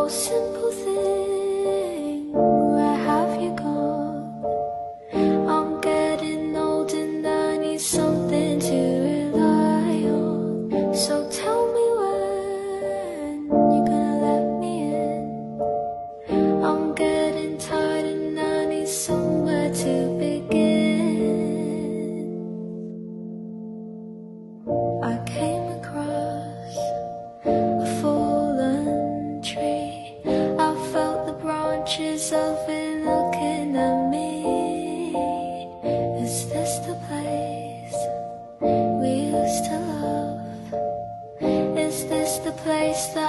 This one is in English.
simple thing, where have you gone? I'm getting old and I need something to rely on. So tell me when you're gonna let me in. I'm getting tired and I need somewhere to begin. I came across a fallen tree. I felt the branches of it looking at me. Is this the place we used to love? Is this the place that